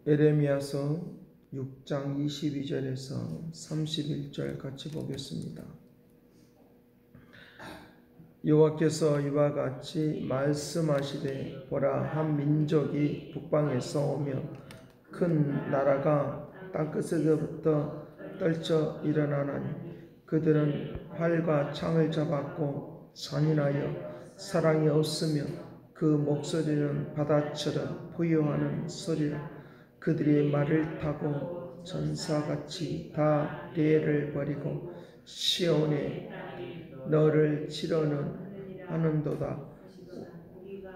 에레미야서 6장 22절에서 31절 같이 보겠습니다. 여호와께서 이와 같이 말씀하시되 보라, 한 민족이 북방에서 오며 큰 나라가 땅끝에서부터 떨쳐 일어나나니 그들은 활과 창을 잡았고 잔인하여 사랑이 없으며 그 목소리는 바다처럼 포효하는 소리라. 그들이 말을 타고 전사같이 다 대를 버리고 시온에 너를 치러는 하는도다.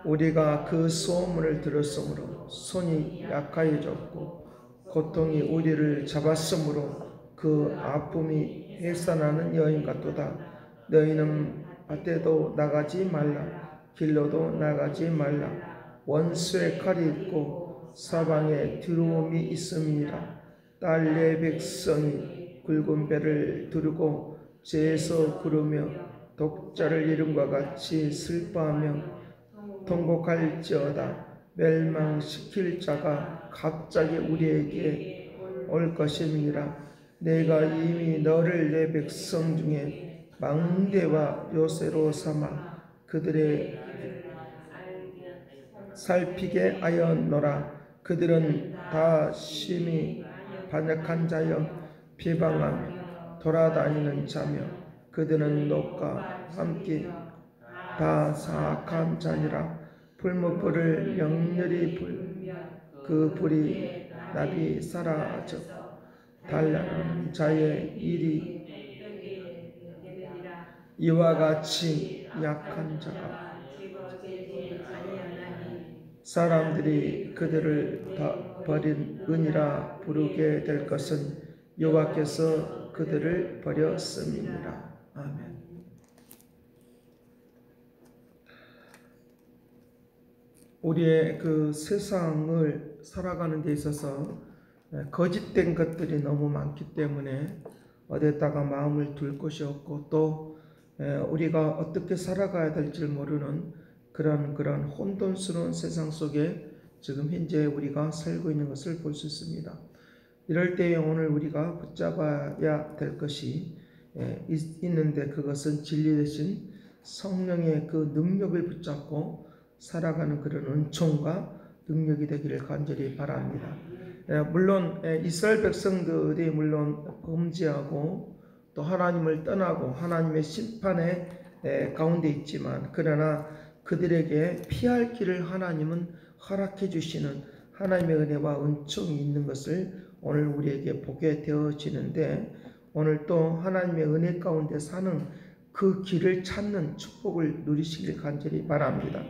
우리가 그 소문을 들었으므로 손이 약하여졌고 고통이 우리를 잡았으므로 그 아픔이 해산하는 여인 같도다. 너희는 밭에도 나가지 말라, 길로도 나가지 말라. 원수의 칼이 있고 사방에 두려움이 있음이라. 딸 내 백성이 굵은 배를 두르고 죄에서 구르며 독자를 이름과 같이 슬퍼하며 통곡할지어다. 멸망시킬 자가 갑자기 우리에게 올 것임이라. 내가 이미 너를 내 백성 중에 망대와 요새로 삼아 그들의 살피게 하였노라. 그들은 다 심히 반역한 자여 비방하며 돌아다니는 자며 그들은 녹과 함께 다 사악한 자니라. 풀무불을 영렬히 그 불이 나비 사라져 달라는 자의 일이 이와 같이 약한 자가 사람들이 그들을 다 버린 은이라 부르게 될 것은 여호와께서 그들을 버렸음이니라. 아멘. 우리의 그 세상을 살아가는 데 있어서 거짓된 것들이 너무 많기 때문에 어디에다가 마음을 둘 곳이 없고 또 우리가 어떻게 살아가야 될지 모르는 그런 혼돈스러운 세상 속에 지금 현재 우리가 살고 있는 것을 볼 수 있습니다. 이럴 때에 오늘 우리가 붙잡아야 될 것이 있는데 그것은 진리 대신 성령의 그 능력을 붙잡고 살아가는 그런 은총과 능력이 되기를 간절히 바랍니다. 물론 이스라엘 백성들이 물론 범죄하고 또 하나님을 떠나고 하나님의 심판의 가운데 있지만 그러나 그들에게 피할 길을 하나님은 허락해 주시는 하나님의 은혜와 은총이 있는 것을 오늘 우리에게 보게 되어지는데 오늘 또 하나님의 은혜 가운데 사는 그 길을 찾는 축복을 누리시길 간절히 바랍니다.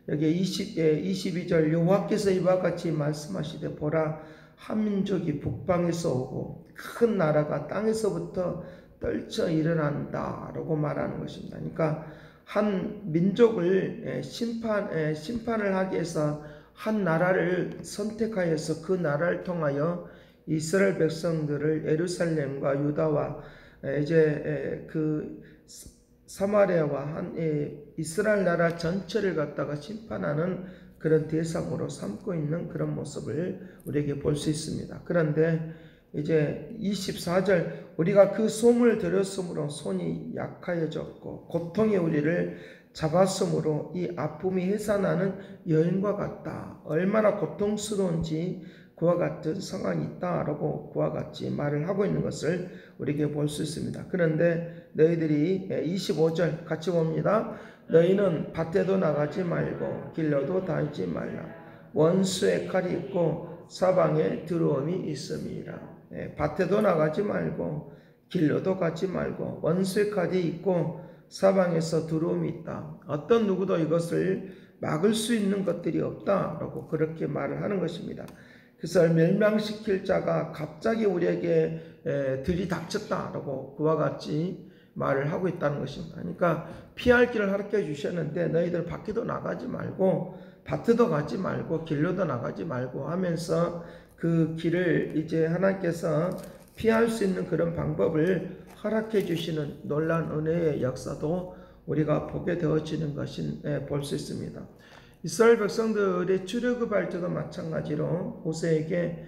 여기 22절 여호와께서 이와 같이 말씀하시되 보라, 한 민족이 북방에서 오고 큰 나라가 땅에서부터 떨쳐 일어난다 라고 말하는 것입니다. 그러니까 한 민족을 심판을 하기 위해서 한 나라를 선택하여서 그 나라를 통하여 이스라엘 백성들을 예루살렘과 유다와 이제 그 사마리아와 한 이스라엘 나라 전체를 갖다가 심판하는 그런 대상으로 삼고 있는 그런 모습을 우리에게 볼 수 있습니다. 그런데 이제 24절 우리가 그 소문을 들었으므로 손이 약하여졌고 고통이 우리를 잡았으므로 이 아픔이 해산하는 여인과 같다. 얼마나 고통스러운지 그와 같은 상황이 있다라고 그와 같이 말을 하고 있는 것을 우리에게 볼 수 있습니다. 그런데 너희들이 25절 같이 봅니다. 너희는 밭에도 나가지 말고 길로도 다니지 말라. 원수의 칼이 있고 사방에 두려움이 있음이라. 밭에도 나가지 말고 길로도 가지 말고 원수의 칼이 있고 사방에서 두려움이 있다. 어떤 누구도 이것을 막을 수 있는 것들이 없다라고 그렇게 말을 하는 것입니다. 그래서 멸망시킬 자가 갑자기 우리에게 들이닥쳤다라고 그와 같이 말을 하고 있다는 것입니다. 그러니까 피할 길을 허락해 주셨는데 너희들 밖에도 나가지 말고 밭에도 가지 말고 길로도 나가지 말고 하면서 그 길을 이제 하나님께서 피할 수 있는 그런 방법을 허락해 주시는 놀라운 은혜의 역사도 우리가 보게 되어지는 것인 볼 수 있습니다. 이스라엘 백성들의 출애굽할 때도 마찬가지로 모세에게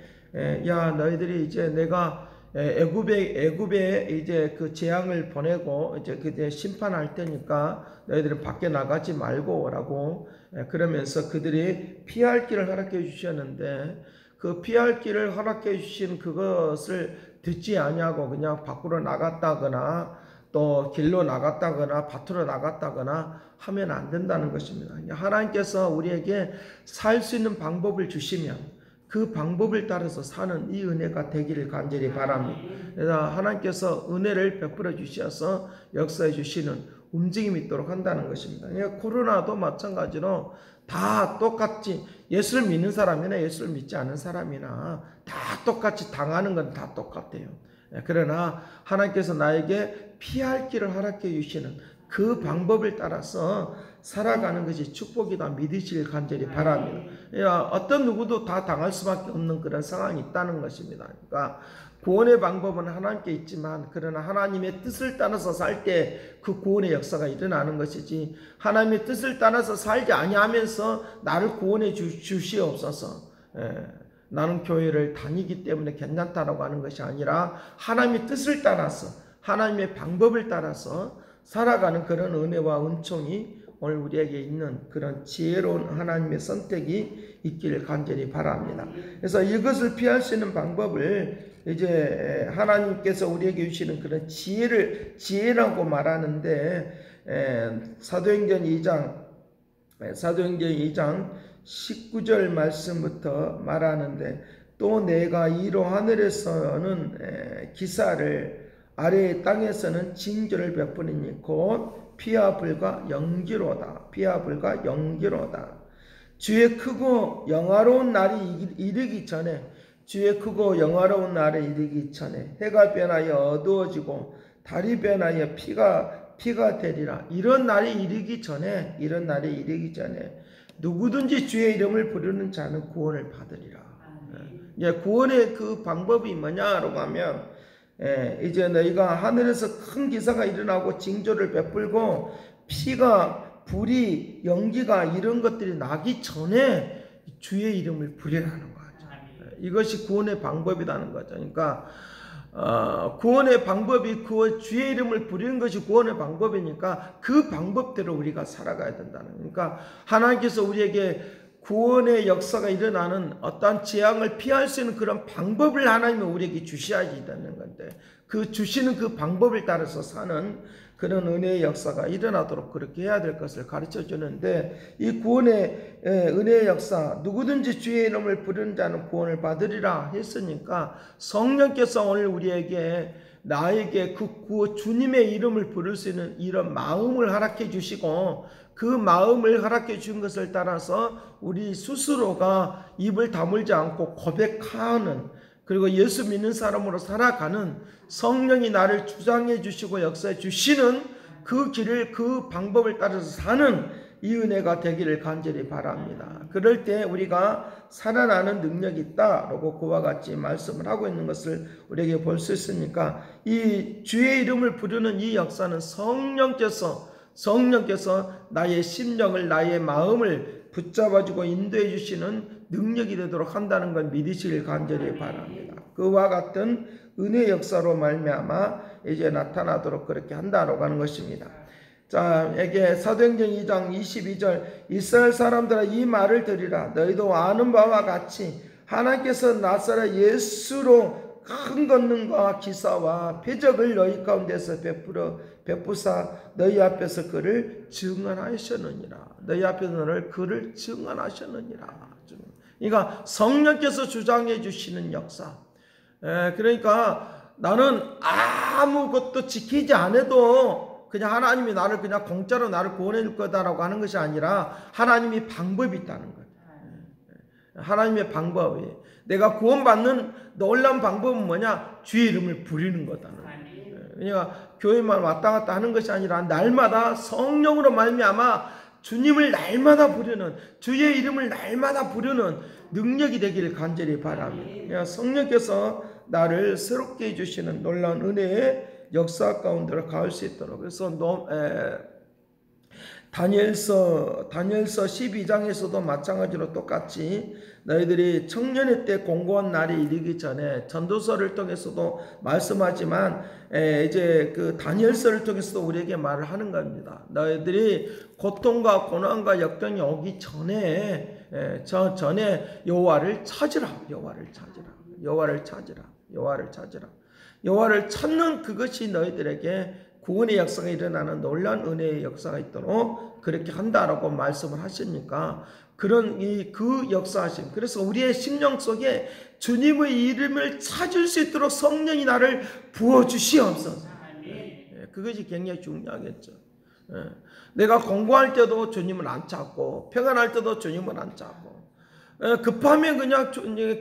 야 너희들이 이제 내가 애굽에 이제 그 재앙을 보내고 이제 그때 심판할 테니까 너희들은 밖에 나가지 말고라고 그러면서 그들이 피할 길을 허락해 주셨는데 그 피할 길을 허락해 주신 그것을 듣지 아니하고 그냥 밖으로 나갔다거나 또 길로 나갔다거나 밭으로 나갔다거나 하면 안 된다는 것입니다. 하나님께서 우리에게 살 수 있는 방법을 주시면 그 방법을 따라서 사는 이 은혜가 되기를 간절히 바랍니다. 그래서 하나님께서 은혜를 베풀어 주셔서 역사해 주시는 움직임이 있도록 한다는 것입니다. 코로나도 마찬가지로 다 똑같이 예수를 믿는 사람이나 예수를 믿지 않은 사람이나 다 똑같이 당하는 건 다 똑같아요. 그러나 하나님께서 나에게 피할 길을 허락해 주시는 그 방법을 따라서 살아가는 것이 축복이다 믿으시길 간절히 바랍니다. 어떤 누구도 다 당할 수밖에 없는 그런 상황이 있다는 것입니다. 그러니까 구원의 방법은 하나님께 있지만 그러나 하나님의 뜻을 따라서 살 때 그 구원의 역사가 일어나는 것이지 하나님의 뜻을 따라서 살지 아니하면서 나를 구원해 주시옵소서 나는 교회를 다니기 때문에 괜찮다라고 하는 것이 아니라 하나님의 뜻을 따라서 하나님의 방법을 따라서 살아가는 그런 은혜와 은총이 오늘 우리에게 있는 그런 지혜로운 하나님의 선택이 있기를 간절히 바랍니다. 그래서 이것을 피할 수 있는 방법을 이제 하나님께서 우리에게 주시는 그런 지혜라고 말하는데 사도행전 2장 19절 말씀부터 말하는데 또 내가 이로 하늘에서는 기사를 아래의 땅에서는 징조를 베푸리니 곧 피와 불과 연기로다. 피와 불과 연기로다. 주의 크고 영화로운 날이 이르기 전에 주의 크고 영화로운 날이 이르기 전에 해가 변하여 어두워지고 달이 변하여 피가 되리라. 이런 날이 이르기 전에 누구든지 주의 이름을 부르는 자는 구원을 받으리라. 구원의 그 방법이 뭐냐라고 하면 이제 너희가 하늘에서 큰 기사가 일어나고 징조를 베풀고 피가 불이 연기가 이런 것들이 나기 전에 주의 이름을 부리라는 거죠. 이것이 구원의 방법이라는 거죠. 그러니까 구원의 방법이 그 주의 이름을 부리는 것이 구원의 방법이니까 그 방법대로 우리가 살아가야 된다는 거예요. 그러니까 하나님께서 우리에게 구원의 역사가 일어나는 어떠한 재앙을 피할 수 있는 그런 방법을 하나님이 우리에게 주셔야지 되는 건데 그 주시는 그 방법을 따라서 사는 그런 은혜의 역사가 일어나도록 그렇게 해야 될 것을 가르쳐 주는데 이 구원의 은혜의 역사 누구든지 주의 이름을 부르는 자는 구원을 받으리라 했으니까 성령께서 오늘 우리에게 나에게 그 주님의 이름을 부를 수 있는 이런 마음을 허락해 주시고 그 마음을 허락해 준 것을 따라서 우리 스스로가 입을 다물지 않고 고백하는 그리고 예수 믿는 사람으로 살아가는 성령이 나를 주장해 주시고 역사해 주시는 그 길을 그 방법을 따라서 사는 이 은혜가 되기를 간절히 바랍니다. 그럴 때 우리가 살아나는 능력이 있다라고 그와 같이 말씀을 하고 있는 것을 우리에게 볼 수 있으니까 이 주의 이름을 부르는 이 역사는 성령께서 나의 심령을 나의 마음을 붙잡아주고 인도해 주시는 능력이 되도록 한다는 걸 믿으시길 간절히 바랍니다. 그와 같은 은혜 역사로 말미암아 이제 나타나도록 그렇게 한다라고 하는 것입니다. 자, 이게 사도행전 2장 22절 이스라엘 사람들아 이 말을 들으라. 너희도 아는 바와 같이 하나님께서 나사렛 예수로 큰 권능과 기사와 표적을 너희 가운데서 베푸사 너희 앞에서 그를 증언하셨느니라. 너희 앞에서 너를 그를 증언하셨느니라. 그러니까 성령께서 주장해 주시는 역사. 그러니까 나는 아무것도 지키지 않아도 그냥 하나님이 나를 그냥 공짜로 나를 구원해 줄 거다라고 하는 것이 아니라 하나님이 방법이 있다는 거예요. 하나님의 방법이 내가 구원받는 놀라운 방법은 뭐냐? 주의 이름을 부리는 거다는 거예요. 그러니까 교회만 왔다 갔다 하는 것이 아니라 날마다 성령으로 말미암아 주님을 날마다 부르는 주의 이름을 날마다 부르는 능력이 되기를 간절히 바랍니다. 성령께서 나를 새롭게 해주시는 놀라운 은혜의 역사 가운데로 갈 수 있도록 그래서 다니엘서 12장에서도 마찬가지로 똑같이 너희들이 청년의 때 공고한 날이 이르기 전에 전도서를 통해서도 말씀하지만 이제 그 다니엘서를 통해서도 우리에게 말을 하는 겁니다. 너희들이 고통과 고난과 역경이 오기 전에 전에 여호와를 찾으라. 여호와를 찾는 그것이 너희들에게 구원의 역사가 일어나는 놀라운 은혜의 역사가 있도록 그렇게 한다라고 말씀을 하시니까 그런 그 역사하심. 그래서 우리의 심령 속에 주님의 이름을 찾을 수 있도록 성령이 나를 부어주시옵소서. 그것이 굉장히 중요하겠죠. 내가 공부할 때도 주님을 안 찾고 평안할 때도 주님을 안 찾고 급하면 그냥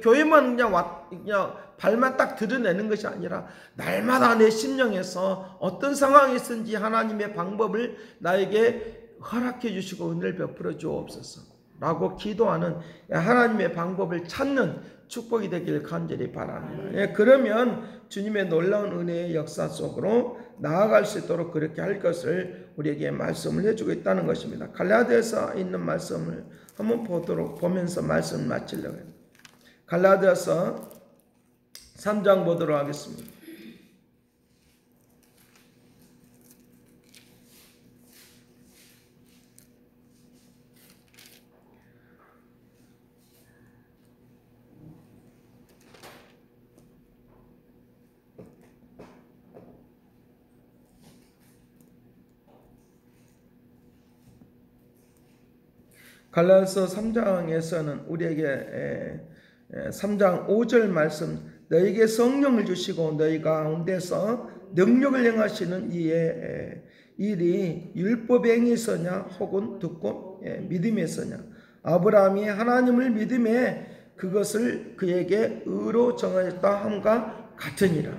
교회만 그냥 발만 딱 드러내는 것이 아니라 날마다 내 심령에서 어떤 상황이 있든지 하나님의 방법을 나에게 허락해 주시고 은혜를 베풀어 주옵소서 라고 기도하는 하나님의 방법을 찾는 축복이 되길 간절히 바랍니다. 그러면 주님의 놀라운 은혜의 역사 속으로 나아갈 수 있도록 그렇게 할 것을 우리에게 말씀을 해주고 있다는 것입니다. 갈라디아서 있는 말씀을 한번 보면서 말씀을 마치려고 해요. 갈라디아서 3장 보도록 하겠습니다. 갈라디아서 3장에서는 우리에게 3장 5절 말씀 너희에게 성령을 주시고 너희 가운데서 능력을 행하시는 이의 일이 율법의 행위에서냐 혹은 듣고 믿음에서냐 아브라함이 하나님을 믿음에 그것을 그에게 의로 정하였다 함과 같으니라.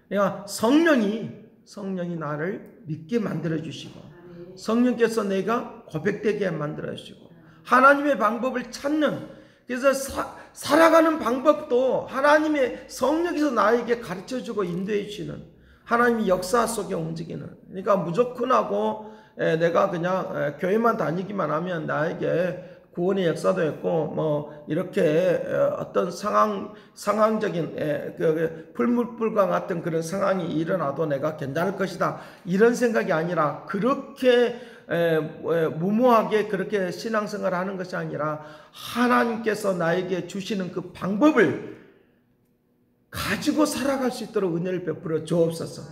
그러니까 성령이 나를 믿게 만들어 주시고 성령께서 내가 고백되게 만들어 주시고 하나님의 방법을 찾는 그래서 살아가는 방법도 하나님의 성령께서 나에게 가르쳐주고 인도해 주시는 하나님의 역사 속에 움직이는 그러니까 무조건하고 내가 그냥 교회만 다니기만 하면 나에게 구원의 역사도 있고 뭐 이렇게 어떤 상황적인 풀물불과 같은 그런 상황이 일어나도 내가 괜찮을 것이다 이런 생각이 아니라 그렇게 무모하게 그렇게 신앙생활을 하는 것이 아니라 하나님께서 나에게 주시는 그 방법을 가지고 살아갈 수 있도록 은혜를 베풀어 주옵소서.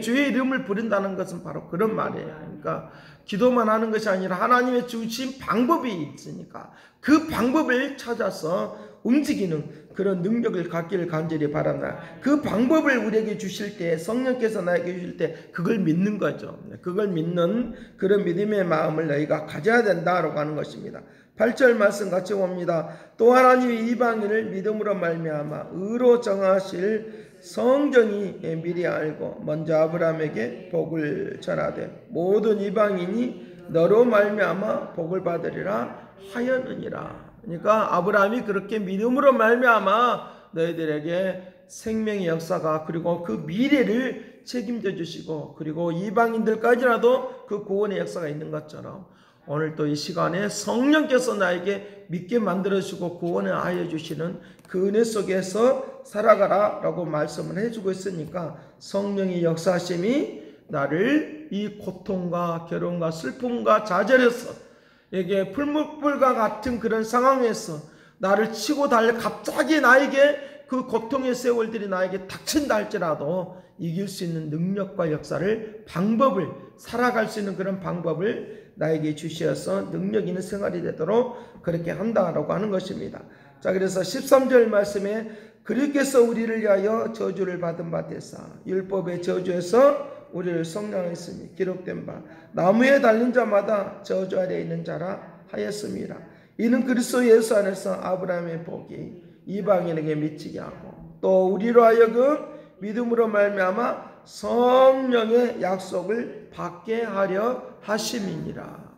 주의 이름을 부른다는 것은 바로 그런 말이에요. 그러니까 기도만 하는 것이 아니라 하나님의 주신 방법이 있으니까 그 방법을 찾아서 움직이는 그런 능력을 갖기를 간절히 바랍니다. 그 방법을 우리에게 주실 때 성령께서 나에게 주실 때 그걸 믿는 거죠. 그걸 믿는 그런 믿음의 마음을 너희가 가져야 된다라고 하는 것입니다. 8절 말씀 같이 봅니다. 또 하나님이 이방인을 믿음으로 말미암아 의로 정하실 성경이 미리 알고 먼저 아브라함에게 복을 전하되 모든 이방인이 너로 말미암아 복을 받으리라 하였느니라. 그러니까 아브라함이 그렇게 믿음으로 말미암아 너희들에게 생명의 역사가 그리고 그 미래를 책임져 주시고 그리고 이방인들까지라도 그 구원의 역사가 있는 것처럼 오늘 또 이 시간에 성령께서 나에게 믿게 만들어주시고 구원을 하여 주시는 그 은혜 속에서 살아가라 라고 말씀을 해주고 있으니까 성령의 역사하심이 나를 이 고통과 괴로움과 슬픔과 좌절에서 이게 풀물불과 같은 그런 상황에서 나를 치고 달려 갑자기 나에게 그 고통의 세월들이 나에게 닥친다 할지라도 이길 수 있는 능력과 역사를 방법을 살아갈 수 있는 그런 방법을 나에게 주시어서 능력 있는 생활이 되도록 그렇게 한다라고 하는 것입니다. 자, 그래서 13절 말씀에 그리께서 우리를 위하여 저주를 받은 바 되사 율법의 저주에서 우리를 성량했으니 기록된 바 나무에 달린 자마다 저주 아래 있는 자라 하였습니다. 이는 그리스도 예수 안에서 아브라함의 복이 이방인에게 미치게 하고 또 우리로 하여금 믿음으로 말미암아 성령의 약속을 받게 하려 하심이니라.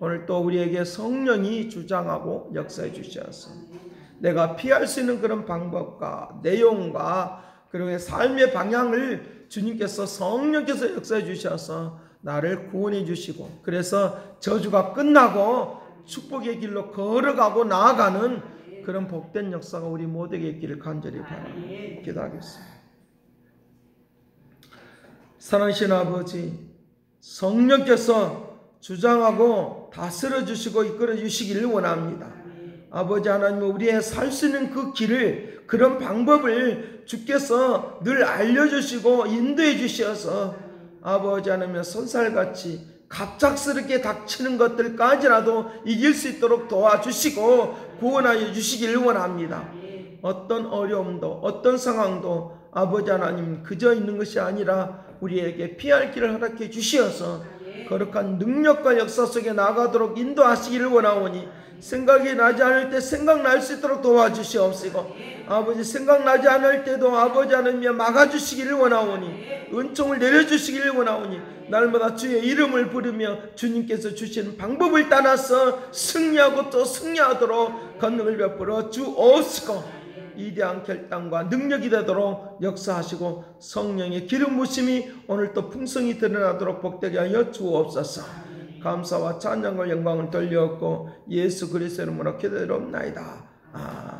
오늘 또 우리에게 성령이 주장하고 역사해 주셔서 내가 피할 수 있는 그런 방법과 내용과 그리고 삶의 방향을 주님께서 성령께서 역사해 주셔서 나를 구원해 주시고 그래서 저주가 끝나고 축복의 길로 걸어가고 나아가는 그런 복된 역사가 우리 모두에게 있기를 간절히 바랍니다. 기도하겠습니다. 사랑하신 아버지, 성령께서 주장하고 다스려 주시고 이끌어 주시기를 원합니다. 아버지 하나님, 우리의 살 수 있는 그 길을, 그런 방법을 주께서 늘 알려주시고 인도해 주셔서 아버지 하나님 손살같이 갑작스럽게 닥치는 것들까지라도 이길 수 있도록 도와주시고 구원하여 주시기를 원합니다. 어떤 어려움도 어떤 상황도 아버지 하나님 그저 있는 것이 아니라 우리에게 피할 길을 허락해 주시어서 거룩한 능력과 역사 속에 나가도록 인도하시기를 원하오니 생각이 나지 않을 때 생각날 수 있도록 도와주시옵시고 아버지 생각나지 않을 때도 아버지 하나님 막아주시기를 원하오니 은총을 내려주시기를 원하오니 날마다 주의 이름을 부르며 주님께서 주신 방법을 따라서 승리하고 또 승리하도록 권능을 베풀어 주옵시고 위대한 결단과 능력이 되도록 역사하시고 성령의 기름 부심이 오늘 또 풍성히 드러나도록 복되게 하여 주옵소서. 감사와 찬양과 영광을 돌려옵고 예수 그리스도의 이름으로 기도드리옵나이다. 아멘.